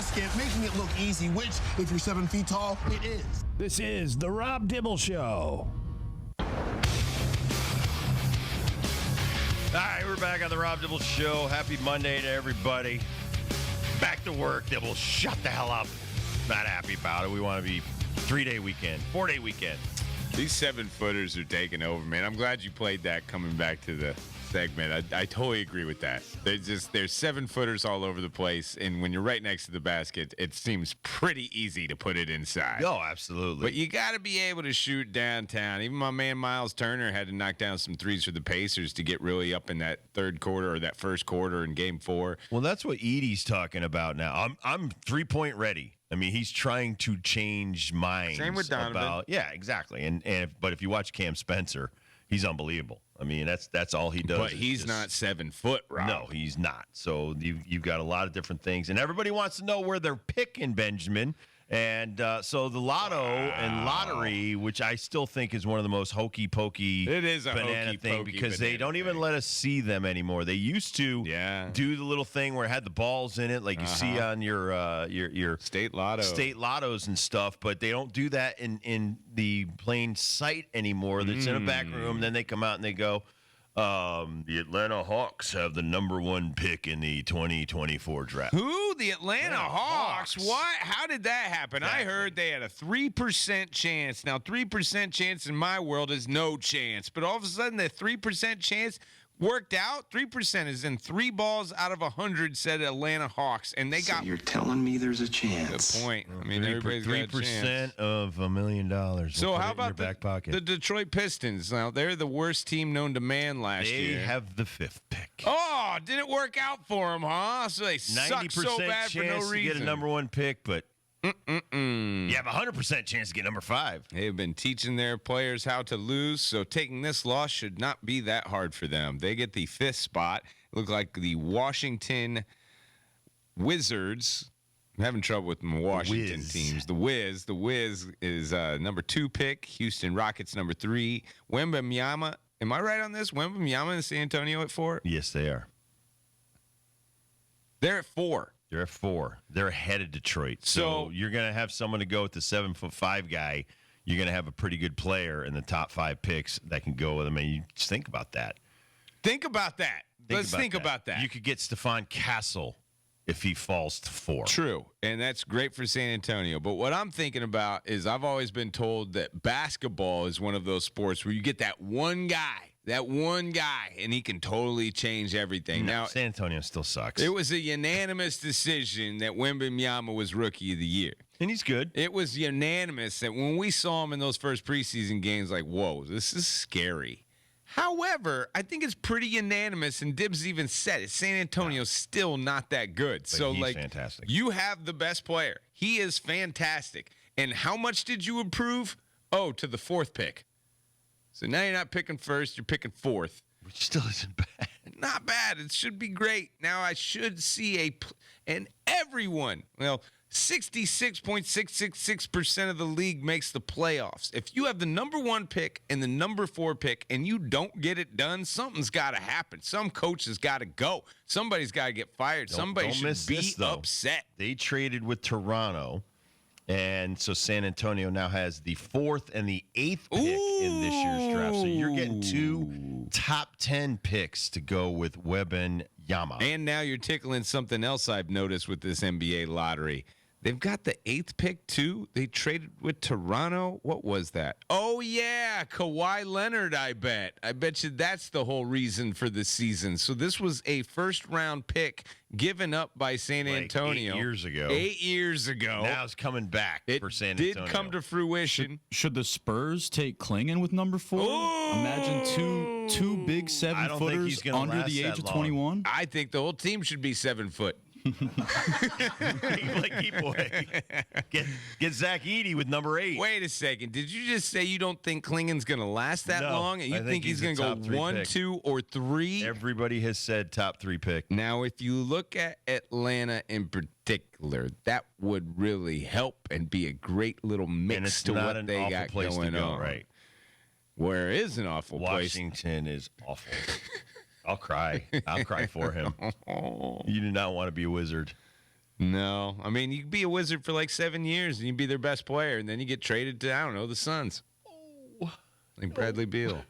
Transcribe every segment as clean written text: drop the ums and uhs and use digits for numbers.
basket, making it look easy, which, if you're 7 feet tall, it is. This is The Rob Dibble Show. All right, we're back on The Rob Dibble Show. Happy Monday to everybody. Back to work. Dibble, shut the hell up. Not happy about it. We want to be 3-day weekend, 4-day weekend. These 7-footers are taking over, man. I'm glad you played that coming back to the segment. I totally agree with that. There's 7-footers all over the place, and when you're right next to the basket, it seems pretty easy to put it inside. Oh, absolutely. But you got to be able to shoot downtown. Even my man Miles Turner had to knock down some threes for the Pacers to get really up in that third quarter or that first quarter in Game 4. Well, that's what Edie's talking about now. I'm 3-point ready. I mean, he's trying to change minds. Same with Donovan. Yeah, exactly. But if you watch Cam Spencer, he's unbelievable. I mean, that's all he does. But he's not 7 foot, Rob. No, he's not. So you've got a lot of different things, and everybody wants to know where they're picking, Benjamin. And so the lotto and lottery, which I still think is one of the most hokey pokey It is a banana thing hokey-pokey because they banana don't even thing. let us see them anymore. They used to do the little thing where it had the balls in it, like you see on your State Lotto. state lottos and stuff, but they don't do that in the plain sight anymore. That's in a back room. Then they come out and they go, the Atlanta Hawks have the number 1 pick in the 2024 draft. Who? The Atlanta Hawks? What? How did that happen? Exactly. I heard they had a 3% chance. Now, 3% chance in my world is no chance. But all of a sudden, the 3% chance worked out. 3% is in 3 balls out of 100, said Atlanta Hawks. And they got. You're telling me there's a chance. Good point. I mean, everybody's got a 3% chance. of $1 million. So We'll put how it in your about back pocket? the Detroit Pistons? Now, they're the worst team known to man last They year. have the 5th pick. Oh, didn't work out for them, huh? So they 90% suck so bad for no chance to reason. get a number 1 pick, but you have a 100% chance to get number 5. They've been teaching their players how to lose, so taking this loss should not be that hard for them. They get the 5th spot. Look like the Washington Wizards. I'm having trouble with my Washington Wiz. teams. The Wiz is number 2 pick. Houston Rockets number 3. Wembanyama. Am I right on this? Wembanyama and San Antonio at 4? Yes, they are. They're at 4. They're at 4. They're ahead of Detroit. So So you're going to have someone to go with the 7'5" guy. You're going to have a pretty good player in the top 5 picks that can go with him. And you just think about that. Think about that. Let's think about that. You could get Stephon Castle if he falls to 4. True, and that's great for San Antonio. But what I'm thinking about is I've always been told that basketball is one of those sports where you get that one guy, and he can totally change everything. No, Now, San Antonio still sucks. it was a unanimous decision that Wembanyama was Rookie of the Year. And he's good. It was unanimous that when we saw him in those first preseason games, like, whoa, this is scary. However, I think it's pretty unanimous, and Dibbs even said it. San Antonio's still not that good. So, he's like, fantastic. you have the best player. He is fantastic. And how much did you improve? Oh, to the 4th pick. So now you're not picking 1st, you're picking 4th. Which still isn't bad. Not bad. It should be great. Now I should see and everyone, 66.666% of the league makes the playoffs. If you have the number 1 pick and the number 4 pick and you don't get it done, something's got to happen. Some coach has got to go. Somebody's got to get fired. Somebody don't should miss be this, though. upset. They traded with Toronto, and so San Antonio now has the 4th and the 8th pick in this year's draft. So you're getting 2 top 10 picks to go with Wembanyama. And now you're tickling something else I've noticed with this NBA lottery. They've got the 8th pick, too. They traded with Toronto. What was that? Oh, yeah, Kawhi Leonard, I bet. I bet you that's the whole reason for the season. So this was a first-round pick given up by San Like Antonio. 8 years ago. 8 years ago. Now it's coming back it for San did Antonio. come to fruition. Should the Spurs take Klingon with number 4? Ooh. Imagine two big I don't think 7-footers he's gonna under last the that age of long. 21. I think the whole team should be 7 foot. Like, boy. Get Zach Edey with number 8. Wait a second. Did you just say you don't think Klingon's going to last that No, long? And you I think think he's he's going a to top go 3 1, pick. 2, or 3? Everybody has said top 3 pick. Now, if you look at Atlanta in particular, that would really help and be a great little mix And it's to not what an they awful got place going to go, on. right? Where is an awful place? Washington is awful. I'll cry. I'll cry for him. You do not want to be a Wizard. No. I mean, you could be a Wizard for like 7 years and you'd be their best player, and then you get traded to, I don't know, the Suns. Like Bradley Beal.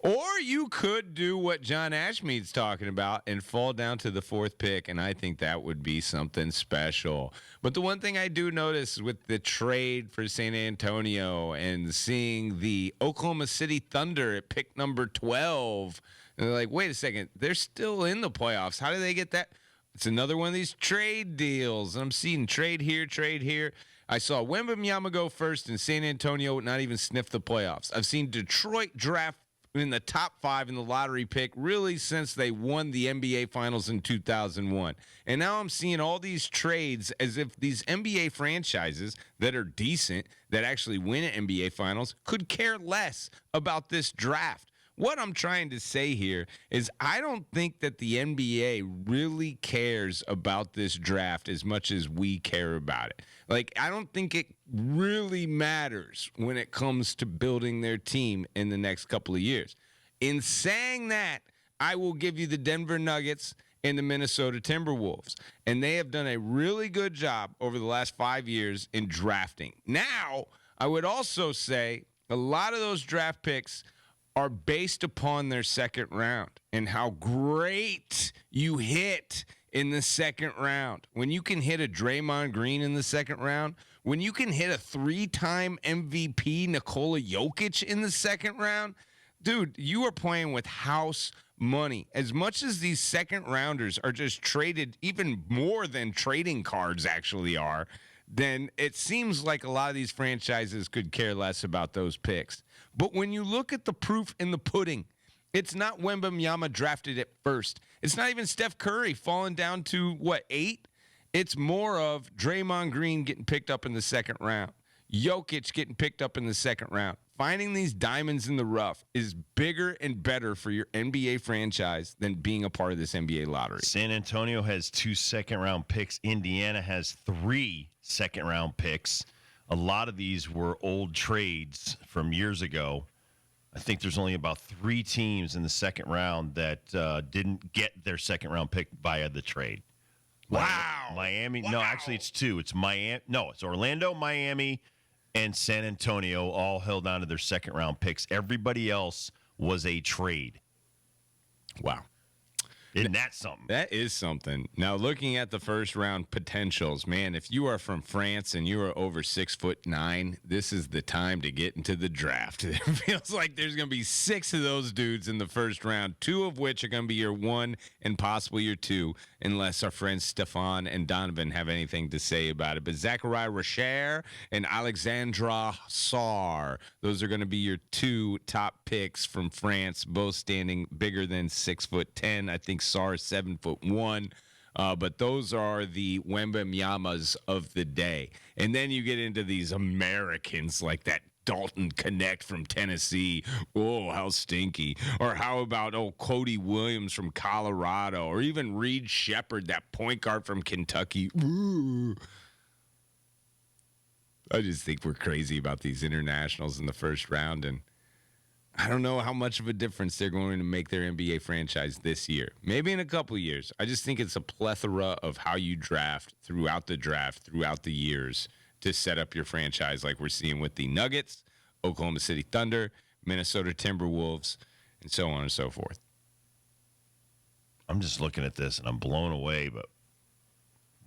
Or you could do what John Ashmead's talking about and fall down to the 4th pick, and I think that would be something special. But the one thing I do notice with the trade for San Antonio and seeing the Oklahoma City Thunder at pick number 12, and they're like, wait a second, they're still in the playoffs. How do they get that? It's another one of these trade deals. I'm seeing trade here, trade here. I saw Wembanyama go first and San Antonio not even sniff the playoffs. I've seen Detroit draft in the top 5 in the lottery pick really since they won the NBA Finals in 2001. And now I'm seeing all these trades as if these NBA franchises that are decent, that actually win an NBA Finals, could care less about this draft. What I'm trying to say here is I don't think that the NBA really cares about this draft as much as we care about it. Like, I don't think it really matters when it comes to building their team in the next couple of years. In saying that, I will give you the Denver Nuggets and the Minnesota Timberwolves. And they have done a really good job over the last 5 years in drafting. Now, I would also say a lot of those draft picks are based upon their second round and how great you hit in the second round. When you can hit a Draymond Green in the second round, when you can hit a 3-time MVP Nikola Jokic in the second round, dude, you are playing with house money. As much as these second rounders are just traded, even more than trading cards actually are, then it seems like a lot of these franchises could care less about those picks. But when you look at the proof in the pudding, it's not Wembanyama drafted at first. It's not even Steph Curry falling down to, 8? It's more of Draymond Green getting picked up in the second round. Jokic getting picked up in the second round. Finding these diamonds in the rough is bigger and better for your NBA franchise than being a part of this NBA lottery. San Antonio has 2 second-round picks. Indiana has 3 second-round picks. A lot of these were old trades from years ago. I think there's only about 3 teams in the second round that didn't get their second-round pick via the trade. Wow. Miami. Wow. No, actually, it's 2. It's Miami. No, it's Orlando, Miami, and San Antonio all held on to their second-round picks. Everybody else was a trade. Wow. Isn't that something? That is something. Now, looking at the first round potentials, man, if you are from France and you are over 6'9", this is the time to get into the draft. It feels like there's going to be 6 of those dudes in the first round, 2 of which are going to be your 1 and possibly your 2, unless our friends Stefan and Donovan have anything to say about it. But Zachariah Rocher and Alexandra Sarr, those are going to be your 2 top picks from France, both standing bigger than 6'10". I think Sarr 7'1", but those are the Wembanyama's of the day. And then you get into these Americans like that Dalton Connect from Tennessee. Oh, how stinky. Or how about Cody Williams from Colorado, or even Reed Shepherd, that point guard from Kentucky. Ooh. I just think we're crazy about these internationals in the first round, and I don't know how much of a difference they're going to make their NBA franchise this year. Maybe in a couple of years. I just think it's a plethora of how you draft, throughout the years, to set up your franchise like we're seeing with the Nuggets, Oklahoma City Thunder, Minnesota Timberwolves, and so on and so forth. I'm just looking at this, and I'm blown away, but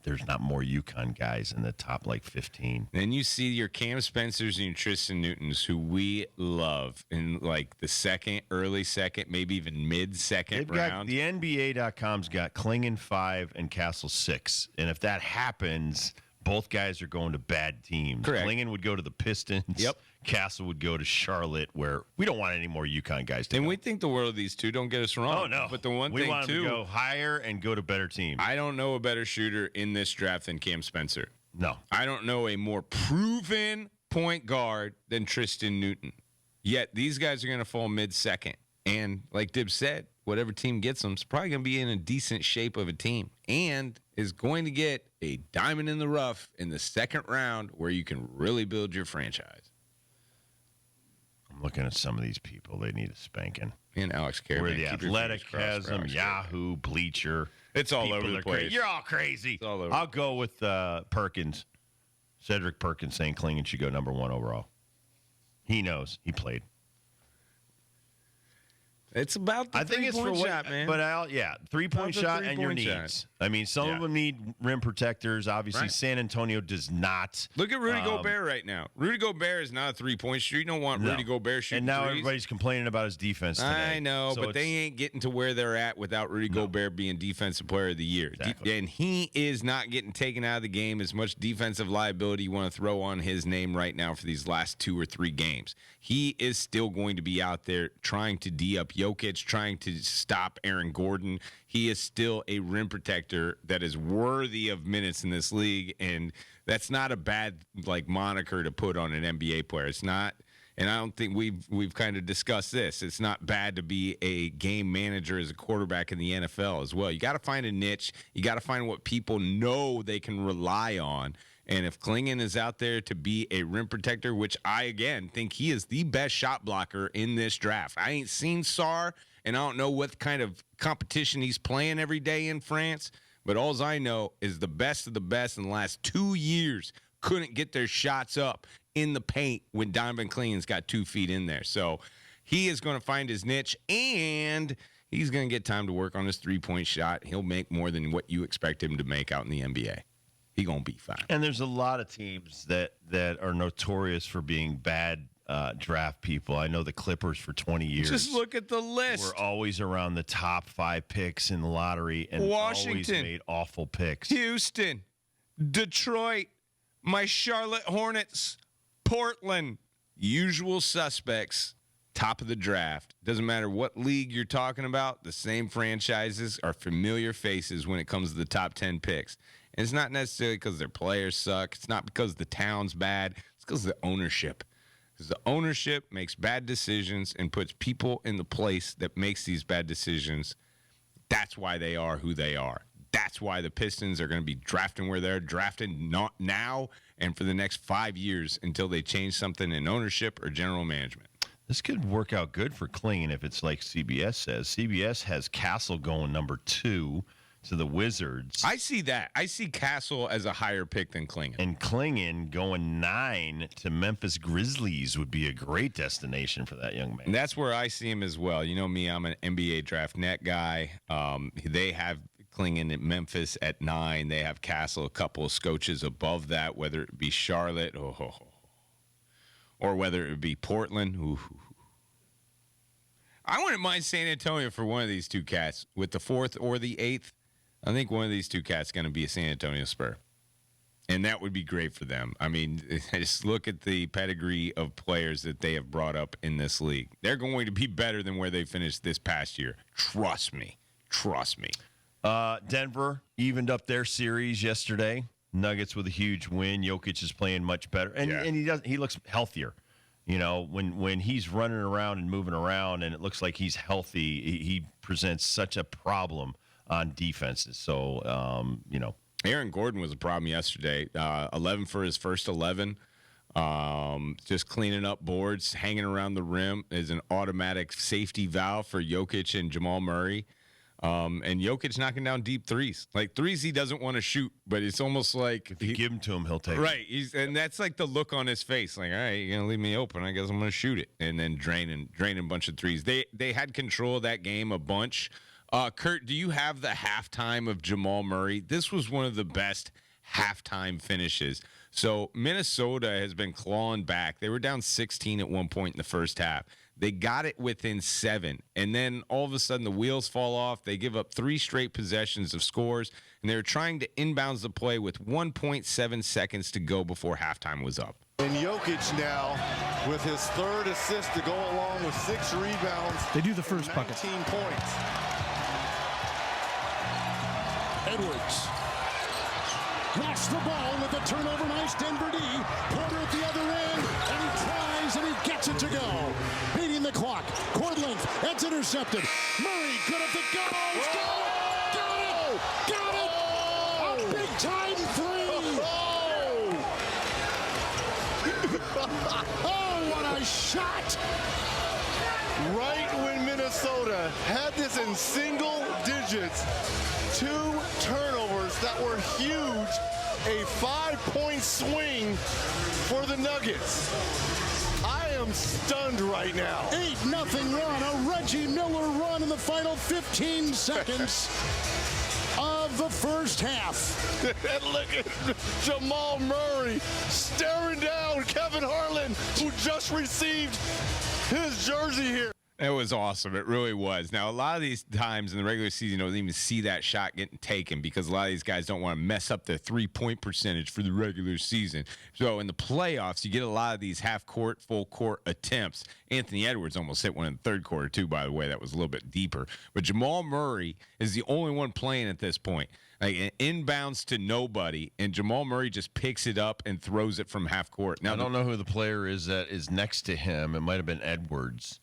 there's not more UConn guys in the top, 15. Then you see your Cam Spencers and your Tristan Newtons, who we love in, the second, early second, maybe even mid-second round. The NBA.com's got Klingon 5 and Castle 6. And if that happens, both guys are going to bad teams. Correct. Klingon would go to the Pistons. Yep. Castle would go to Charlotte, where we don't want any more UConn guys to And go. we think the world of these two, don't get us wrong. Oh, no. But the one we thing, want them too, to go higher and go to better teams. I don't know a better shooter in this draft than Cam Spencer. No. I don't know a more proven point guard than Tristan Newton. Yet these guys are going to fall mid-second. And like Dib said, whatever team gets them is probably going to be in a decent shape of a team and is going to get a diamond in the rough in the second round where you can really build your franchise. I'm looking at some of these people. They need a spanking. And Alex Carey. Where the Athletic has them, Yahoo, Bleacher. It's all People over the are crazy. place. You're all crazy. It's all over I'll the go with Perkins. Cedric Perkins saying Klingon should go number 1 overall. He knows. He played. It's about the I think it's for three-point what, shot, man. but 3-point the shot and your three-point needs. shot. I mean, some of them need rim protectors. Obviously, Right. San Antonio does not. Look at Rudy Gobert right now. Rudy Gobert is not a three-point shooter. You don't want No. Rudy Gobert shooting And now threes. everybody's complaining about his defense today. I know, So but it's- they ain't getting to where they're at without Rudy Gobert being Defensive Player of the Year. Exactly. And he is not getting taken out of the game as much defensive liability you want to throw on his name right now for these last 2 or 3 games. He is still going to be out there trying to D up Jokic, trying to stop Aaron Gordon. He is still a rim protector that is worthy of minutes in this league, and that's not a bad moniker to put on an NBA player. It's not. And I don't think we've kind of discussed this. It's not bad to be a game manager as a quarterback in the NFL as well. You got to find a niche. You got to find what people know they can rely on. And if Klingon is out there to be a rim protector, which I, again, think he is the best shot blocker in this draft. I ain't seen Sarr, and I don't know what kind of competition he's playing every day in France. But all I know is the best of the best in the last 2 years couldn't get their shots up in the paint when Donovan Klingon's got 2 feet in there. So he is going to find his niche, and he's going to get time to work on his three-point shot. He'll make more than what you expect him to make out in the NBA. He's going to be fine. And there's a lot of teams that are notorious for being bad draft people. I know the Clippers for 20 years. Just look at the list. We're always around the top 5 picks in the lottery and always Washington. made awful picks. Houston, Detroit, my Charlotte Hornets, Portland, usual suspects, top of the draft. Doesn't matter what league you're talking about, the same franchises are familiar faces when it comes to the top 10 picks. And it's not necessarily because their players suck. It's not because the town's bad. It's because of the ownership. Because the ownership makes bad decisions and puts people in the place that makes these bad decisions. That's why they are who they are. That's why the Pistons are going to be drafting where they're drafting, not now and for the next 5 years until they change something in ownership or general management. This could work out good for Klingon if it's like CBS says. CBS has Castle going number 2 to the Wizards. I see that. I see Castle as a higher pick than Klingon. And Klingon going 9 to Memphis Grizzlies would be a great destination for that young man. And that's where I see him as well. You know me, I'm an NBA draft net guy. They have Klingon at Memphis at 9. They have Castle a couple of scotches above that, whether it be Charlotte or whether it be Portland. I wouldn't mind San Antonio for one of these two cats with the 4th or the 8th. I think one of these two cats is going to be a San Antonio Spur. And that would be great for them. I mean, just look at the pedigree of players that they have brought up in this league. They're going to be better than where they finished this past year. Trust me. Trust me. Denver evened up their series yesterday. Nuggets with a huge win. Jokic is playing much better, and he looks healthier. You know, when he's running around and moving around, and it looks like he's healthy, he presents such a problem on defenses. So, Aaron Gordon was a problem yesterday. 11 for his first 11. Just cleaning up boards, hanging around the rim is an automatic safety valve for Jokic and Jamal Murray. And Jokic knocking down deep threes. Like threes he doesn't want to shoot, but it's almost like if you give them to him, he'll take right. And that's like the look on his face. Like, all right, you're gonna leave me open. I guess I'm gonna shoot it. And then draining a bunch of threes. They had control of that game a bunch. Kurt, do you have the halftime of Jamal Murray? This was one of the best halftime finishes. So Minnesota has been clawing back. They were down 16 at one point in the first half. They got it within 7, and then all of a sudden the wheels fall off. They give up 3 straight possessions of scores, and they were trying to inbounds the play with 1.7 seconds to go before halftime was up. And Jokic now with his 3rd assist to go along with 6 rebounds. They do the first bucket. 19 points. Edwards lost the ball with a turnover. Nice Denver D. Porter at the other end, and he tries and he gets it to go. Beating the clock. Court length. That's intercepted. Murray good at the goals. Got it! Got it! A big time 3. Oh, what a a shot. Right when Minnesota had this in single digits, 2 turnovers that were huge, a 5-point swing for the Nuggets. I am stunned right now. 8-0 run, a Reggie Miller run in the final 15 seconds of the first half. And look at Jamal Murray staring down Kevin Harlan, who just received his jersey here. It was awesome. It really was. Now, a lot of these times in the regular season, you don't even see that shot getting taken because a lot of these guys don't want to mess up their three-point percentage for the regular season. So in the playoffs, you get a lot of these half-court, full-court attempts. Anthony Edwards almost hit one in the third quarter, too, by the way. That was a little bit deeper. But Jamal Murray is the only one playing at this point. Like inbounds to nobody, and Jamal Murray just picks it up and throws it from half-court. Now, I don't know who the player is that is next to him. It might have been Edwards.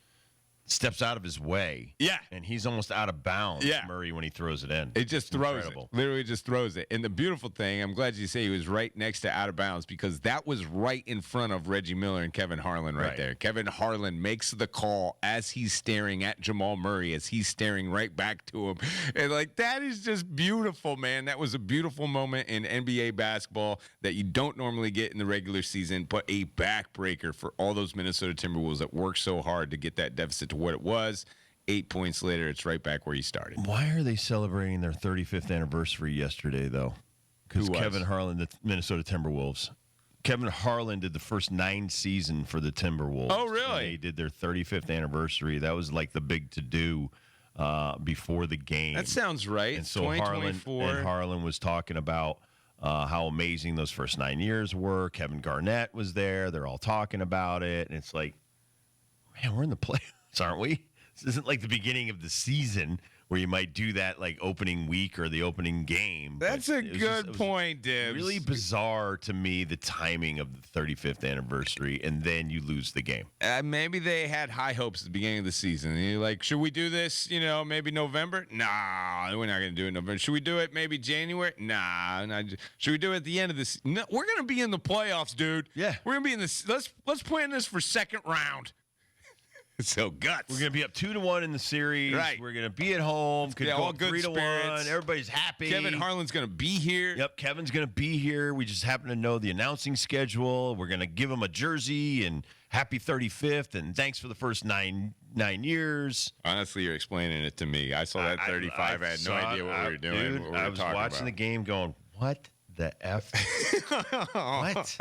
Steps out of his way. Yeah. And he's almost out of bounds, Yeah. Murray, when he throws it in. It just throws Incredible. it. Literally just throws it. And the beautiful thing, I'm glad you say he was right next to out of bounds because that was right in front of Reggie Miller and Kevin Harlan right there. Kevin Harlan makes the call as he's staring at Jamal Murray, as he's staring right back to him. And, like, that is just beautiful, man. That was a beautiful moment in NBA basketball that you don't normally get in the regular season, but a backbreaker for all those Minnesota Timberwolves that worked so hard to get that deficit to what it was. 8 points later, it's right back where you started. Why are they celebrating their 35th anniversary yesterday, though? Because Who was? Kevin Harlan, the Minnesota Timberwolves. Kevin Harlan did the first 9 seasons for the Timberwolves. Oh, really? They did their 35th anniversary. That was like the big to-do before the game. That sounds right. And so 2024. Harlan was talking about how amazing those first 9 years were. Kevin Garnett was there. They're all talking about it. And it's like, man, we're in the playoffs, aren't we? This isn't like the beginning of the season where you might do that like opening week or the opening game. That's But a it was good point, Dibs. Really bizarre to me, the timing of the 35th anniversary, and then you lose the game. Maybe they had high hopes at the beginning of the season. And you're like, should we do this, maybe November? Nah, we're not going to do it in November. Should we do it maybe January? Nah. Should we do it at the end of this? No, we're going to be in the playoffs, dude. Yeah. We're going to be in this. Let's plan this for second round. So guts. We're going to be up 2-1 in the series. Right. We're going to be at home. Could Yeah, go all up good 3-1. spirits. Everybody's happy. Kevin Harlan's going to be here. Yep, Kevin's going to be here. We just happen to know the announcing schedule. We're going to give him a jersey and happy 35th and thanks for the first nine years. Honestly, you're explaining it to me. I saw that 35. I had no idea what we were doing. Dude, what we I were was talking watching about. the game going, what the F? What?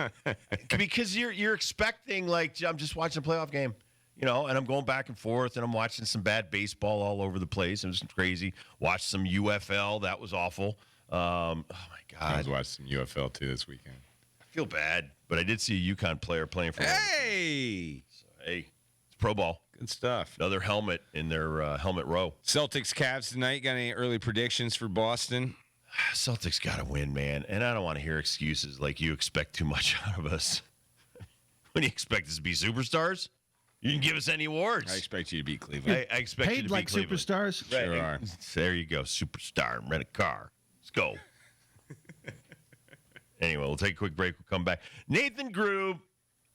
Because you're expecting, like, I'm just watching a playoff game. And I'm going back and forth, and I'm watching some bad baseball all over the place. It was crazy. Watched some UFL. That was awful. Oh, my I was God. watching some UFL, too, this weekend. I feel bad, but I did see a UConn player playing for Hey! Hey, it's pro ball. Good stuff. Another helmet in their helmet row. Celtics Cavs tonight. Got any early predictions for Boston? Celtics got to win, man. And I don't want to hear excuses like you expect too much out of us. When you expect us to be superstars? You can give us any awards. I expect you to beat Cleveland. I expect you to Paid be like Cleveland. superstars. Right. Sure are. There you go. Superstar. Rent a car. Let's go. Anyway, we'll take a quick break. We'll come back. Nathan Grube,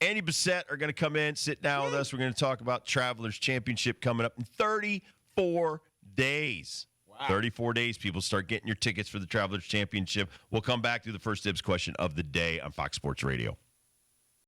Andy Bissett are going to come in, sit down with us. We're going to talk about Travelers Championship coming up in 34 days. Wow. 34 days, people start getting your tickets for the Travelers Championship. We'll come back to the first dibs question of the day on Fox Sports Radio.